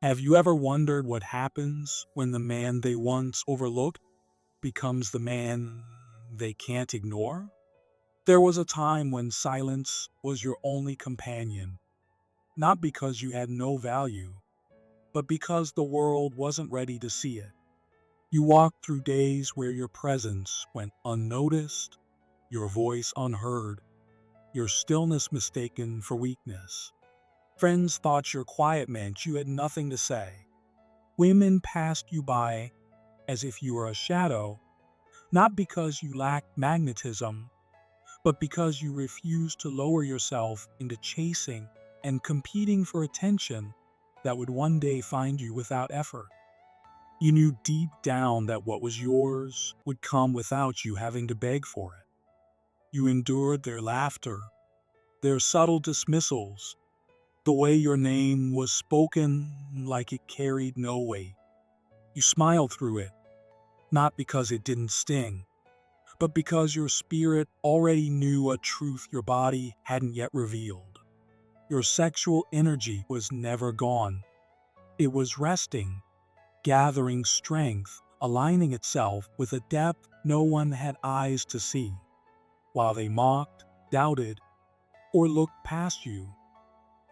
Have you ever wondered what happens when the man they once overlooked becomes the man they can't ignore? There was a time when silence was your only companion, not because you had no value, but because the world wasn't ready to see it. You walked through days where your presence went unnoticed, your voice unheard, your stillness mistaken for weakness. Friends thought your quiet meant you had nothing to say. Women passed you by as if you were a shadow, not because you lacked magnetism, but because you refused to lower yourself into chasing and competing for attention that would one day find you without effort. You knew deep down that what was yours would come without you having to beg for it. You endured their laughter, their subtle dismissals, the way your name was spoken like it carried no weight. You smiled through it, not because it didn't sting, but because your spirit already knew a truth your body hadn't yet revealed. Your sexual energy was never gone. It was resting, gathering strength, aligning itself with a depth no one had eyes to see. While they mocked, doubted, or looked past you,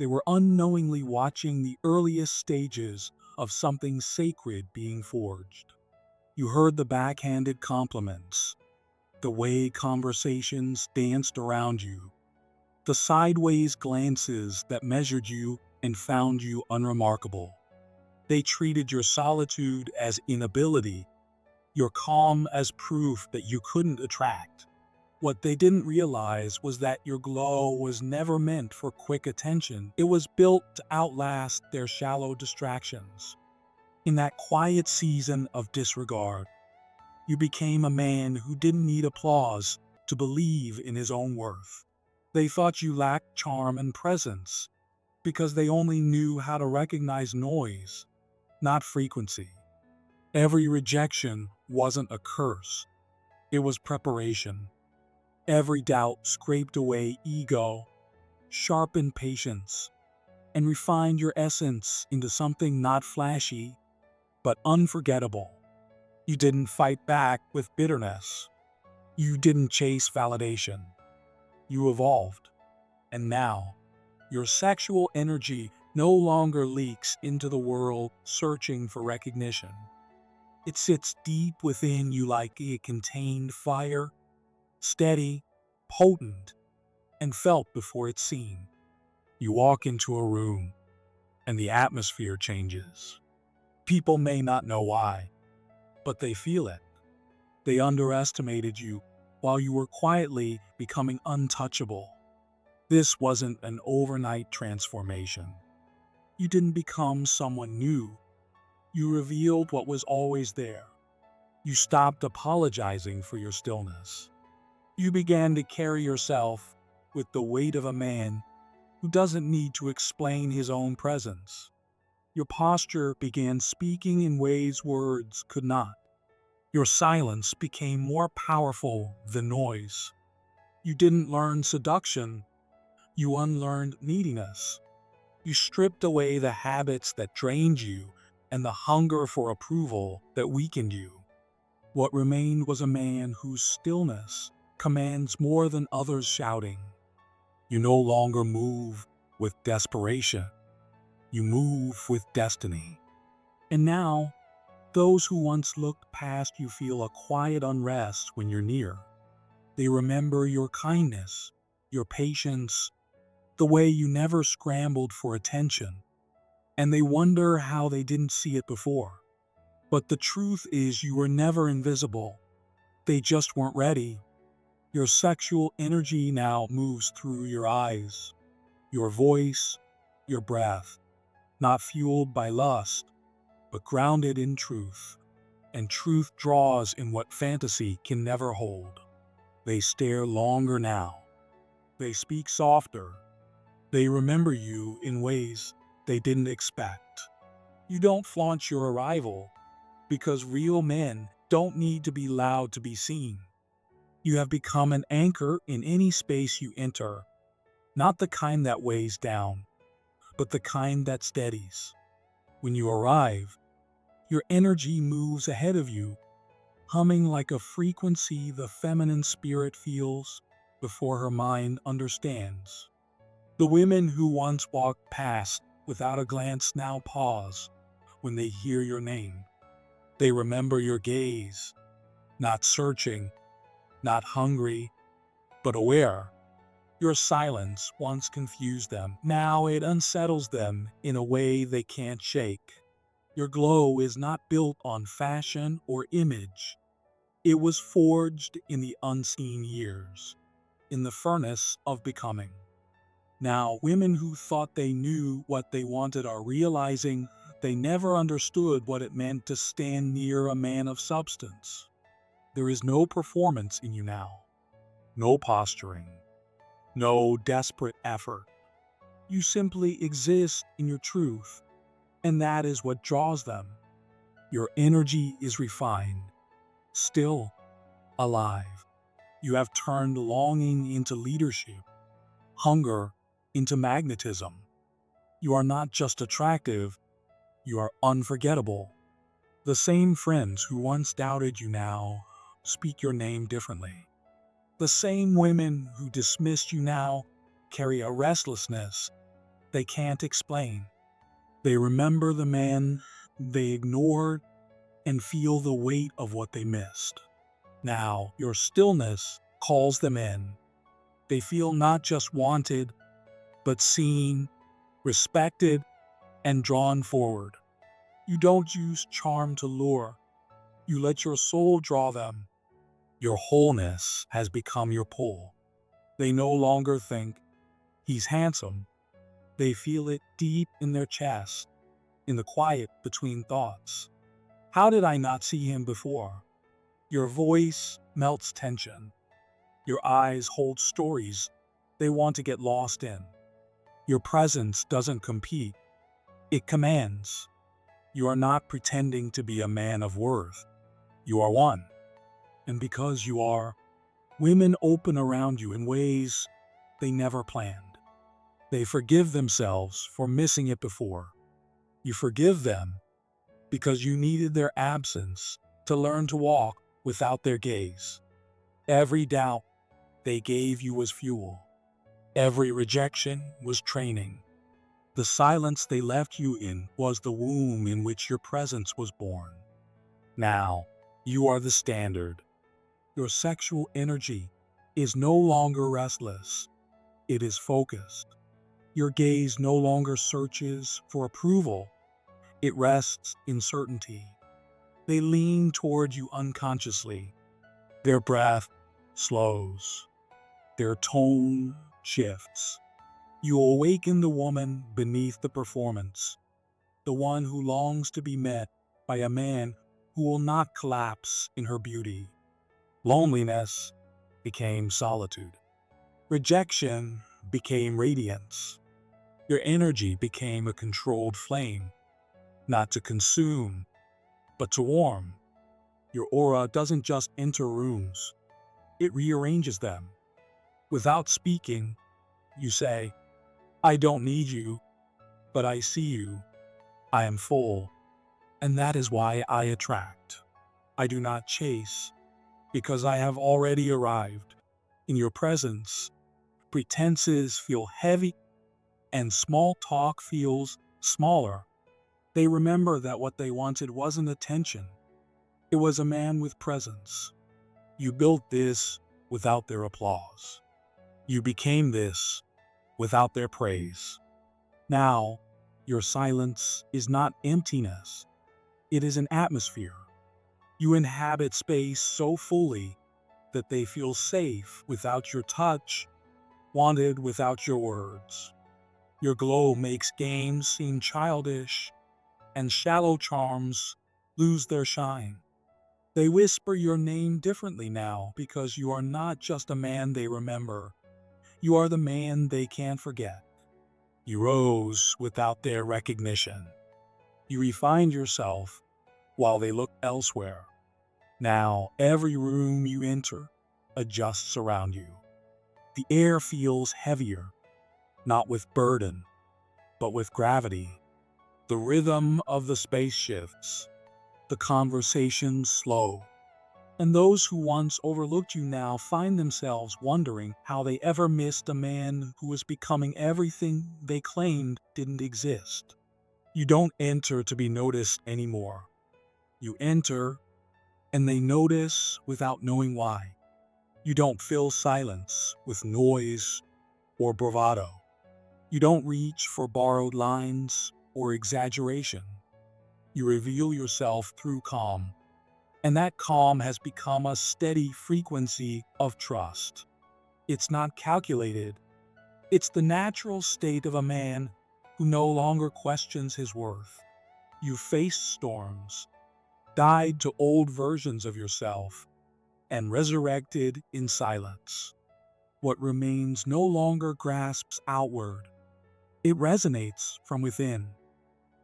they were unknowingly watching the earliest stages of something sacred being forged. You heard the backhanded compliments, the way conversations danced around you, the sideways glances that measured you and found you unremarkable. They treated your solitude as inability, your calm as proof that you couldn't attract. What they didn't realize was that your glow was never meant for quick attention. It was built to outlast their shallow distractions. In that quiet season of disregard, you became a man who didn't need applause to believe in his own worth. They thought you lacked charm and presence because they only knew how to recognize noise, not frequency. Every rejection wasn't a curse, it was preparation. Every doubt scraped away ego, sharpened patience, and refined your essence into something not flashy, but unforgettable. You didn't fight back with bitterness. You didn't chase validation. You evolved. And now, your sexual energy no longer leaks into the world searching for recognition. It sits deep within you like a contained fire, steady, potent, and felt before it's seen. You walk into a room, and the atmosphere changes. People may not know why, but they feel it. They underestimated you while you were quietly becoming untouchable. This wasn't an overnight transformation. You didn't become someone new. You revealed what was always there. You stopped apologizing for your stillness. You began to carry yourself with the weight of a man who doesn't need to explain his own presence. Your posture began speaking in ways words could not. Your silence became more powerful than noise. You didn't learn seduction, you unlearned neediness. You stripped away the habits that drained you and the hunger for approval that weakened you. What remained was a man whose stillness commands more than others shouting. You no longer move with desperation, you move with destiny. And now, those who once looked past you feel a quiet unrest when you're near. They remember your kindness, your patience, the way you never scrambled for attention, and they wonder how they didn't see it before. But the truth is you were never invisible. They just weren't ready. Your sexual energy now moves through your eyes, your voice, your breath, not fueled by lust, but grounded in truth. And truth draws in what fantasy can never hold. They stare longer now. They speak softer. They remember you in ways they didn't expect. You don't flaunt your arrival because real men don't need to be loud to be seen. You have become an anchor in any space you enter, not the kind that weighs down, but the kind that steadies. When you arrive, your energy moves ahead of you, humming like a frequency the feminine spirit feels before her mind understands. The women who once walked past without a glance now pause when they hear your name. They remember your gaze, not searching, not hungry, but aware. Your silence once confused them. Now it unsettles them in a way they can't shake. Your glow is not built on fashion or image. It was forged in the unseen years, in the furnace of becoming. Now, women who thought they knew what they wanted are realizing they never understood what it meant to stand near a man of substance. There is no performance in you now, no posturing, no desperate effort. You simply exist in your truth, and that is what draws them. Your energy is refined, still alive. You have turned longing into leadership, hunger into magnetism. You are not just attractive, you are unforgettable. The same friends who once doubted you now speak your name differently. The same women who dismissed you now carry a restlessness they can't explain. They remember the man they ignored and feel the weight of what they missed. Now, your stillness calls them in. They feel not just wanted, but seen, respected, and drawn forward. You don't use charm to lure. You let your soul draw them. Your wholeness has become your pull. They no longer think, he's handsome. They feel it deep in their chest, in the quiet between thoughts. How did I not see him before? Your voice melts tension. Your eyes hold stories they want to get lost in. Your presence doesn't compete, it commands. You are not pretending to be a man of worth. You are one. And because you are, women open around you in ways they never planned. They forgive themselves for missing it before. You forgive them because you needed their absence to learn to walk without their gaze. Every doubt they gave you was fuel. Every rejection was training. The silence they left you in was the womb in which your presence was born. Now, you are the standard. Your sexual energy is no longer restless. It is focused. Your gaze no longer searches for approval. It rests in certainty. They lean toward you unconsciously. Their breath slows. Their tone shifts. You awaken the woman beneath the performance, the one who longs to be met by a man who will not collapse in her beauty. Loneliness became solitude. Rejection became radiance. Your energy became a controlled flame, not to consume, but to warm. Your aura doesn't just enter rooms, it rearranges them. Without speaking, you say, I don't need you, but I see you. I am full, and that is why I attract. I do not chase, because I have already arrived. In your presence, pretenses feel heavy, and small talk feels smaller. They remember that what they wanted wasn't attention. It was a man with presence. You built this without their applause. You became this without their praise. Now, your silence is not emptiness. It is an atmosphere. You inhabit space so fully that they feel safe without your touch, wanted without your words. Your glow makes games seem childish, and shallow charms lose their shine. They whisper your name differently now because you are not just a man they remember. You are the man they can't forget. You rose without their recognition. You refined yourself while they looked elsewhere. Now, every room you enter adjusts around you. The air feels heavier, not with burden, but with gravity. The rhythm of the space shifts, the conversations slow, and those who once overlooked you now find themselves wondering how they ever missed a man who was becoming everything they claimed didn't exist. You don't enter to be noticed anymore. You enter, and they notice without knowing why. You don't fill silence with noise or bravado. You don't reach for borrowed lines or exaggeration. You reveal yourself through calm, and that calm has become a steady frequency of trust. It's not calculated. It's the natural state of a man who no longer questions his worth. You faced storms, died to old versions of yourself, and resurrected in silence. What remains no longer grasps outward. It resonates from within.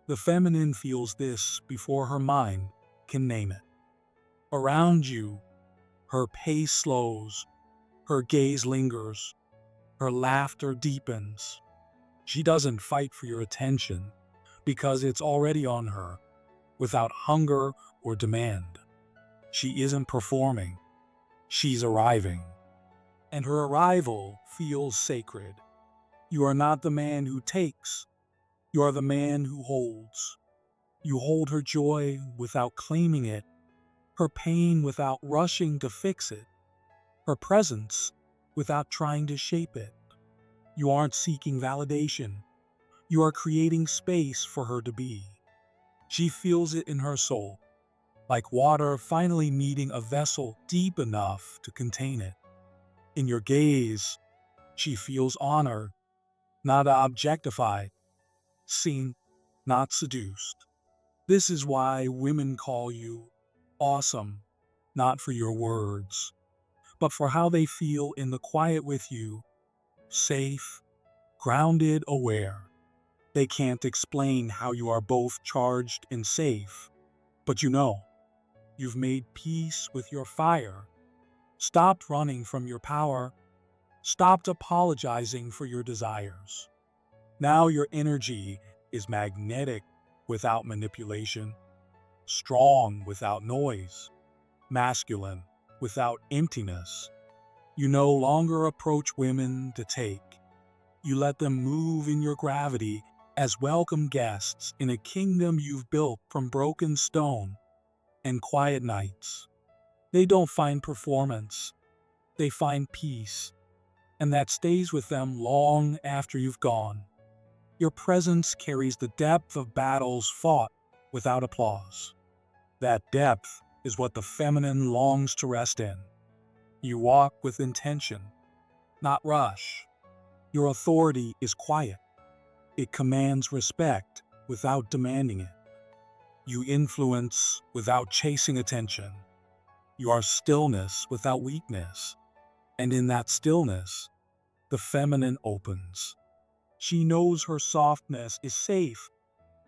The feminine feels this before her mind can name it. Around you, her pace slows, her gaze lingers, her laughter deepens. She doesn't fight for your attention because it's already on her, without hunger or demand. She isn't performing, she's arriving. And her arrival feels sacred. You are not the man who takes, you are the man who holds. You hold her joy without claiming it, her pain without rushing to fix it, her presence without trying to shape it. You aren't seeking validation. You are creating space for her to be. She feels it in her soul, like water finally meeting a vessel deep enough to contain it. In your gaze, she feels honored, not objectified, seen, not seduced. This is why women call you awesome, not for your words, but for how they feel in the quiet with you, safe, grounded, aware. They can't explain how you are both charged and safe, but you know, you've made peace with your fire, stopped running from your power, stopped apologizing for your desires. Now your energy is magnetic without manipulation, strong without noise, masculine without emptiness. You no longer approach women to take. You let them move in your gravity as welcome guests in a kingdom you've built from broken stone and quiet nights. They don't find performance, they find peace, and that stays with them long after you've gone. Your presence carries the depth of battles fought without applause. That depth is what the feminine longs to rest in. You walk with intention, not rush. Your authority is quiet. It commands respect without demanding it. You influence without chasing attention. You are stillness without weakness. And in that stillness, the feminine opens. She knows her softness is safe.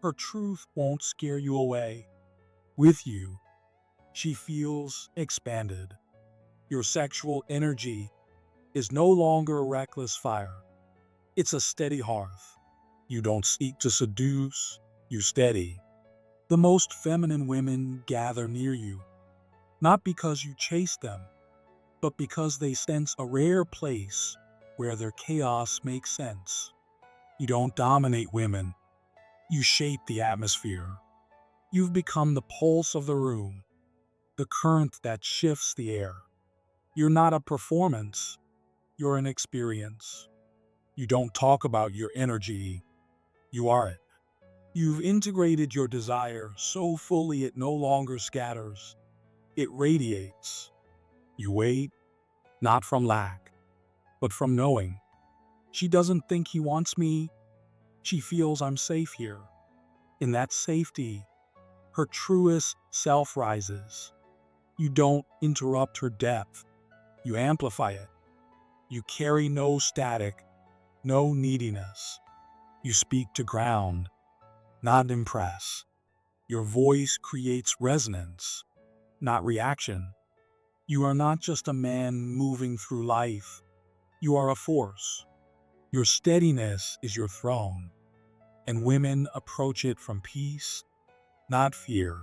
Her truth won't scare you away. With you, she feels expanded. Your sexual energy is no longer a reckless fire. It's a steady hearth. You don't seek to seduce, you steady. The most feminine women gather near you, not because you chase them, but because they sense a rare place where their chaos makes sense. You don't dominate women, you shape the atmosphere. You've become the pulse of the room, the current that shifts the air. You're not a performance, you're an experience. You don't talk about your energy, you are it. You've integrated your desire so fully it no longer scatters, it radiates. You wait, not from lack, but from knowing. She doesn't think he wants me, she feels I'm safe here. In that safety, her truest self rises. You don't interrupt her depth, you amplify it. You carry no static, no neediness. You speak to ground, not impress. Your voice creates resonance, not reaction. You are not just a man moving through life. You are a force. Your steadiness is your throne. and women approach it from peace, not fear.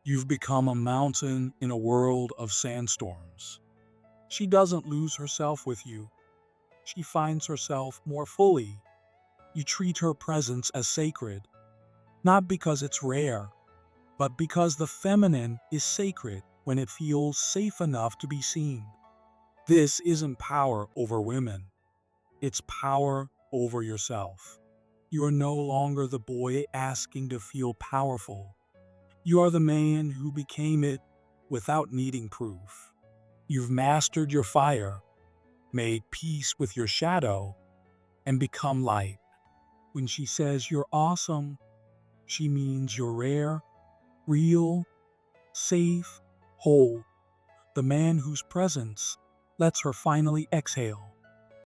You've become a mountain in a world of sandstorms. She doesn't lose herself with you. She finds herself more fully. You treat her presence as sacred, not because it's rare, but because the feminine is sacred when it feels safe enough to be seen. This isn't power over women. It's power over yourself. You are no longer the boy asking to feel powerful. You are the man who became it without needing proof. You've mastered your fire, made peace with your shadow, and become light. When she says you're awesome, she means you're rare, real, safe, whole. The man whose presence lets her finally exhale.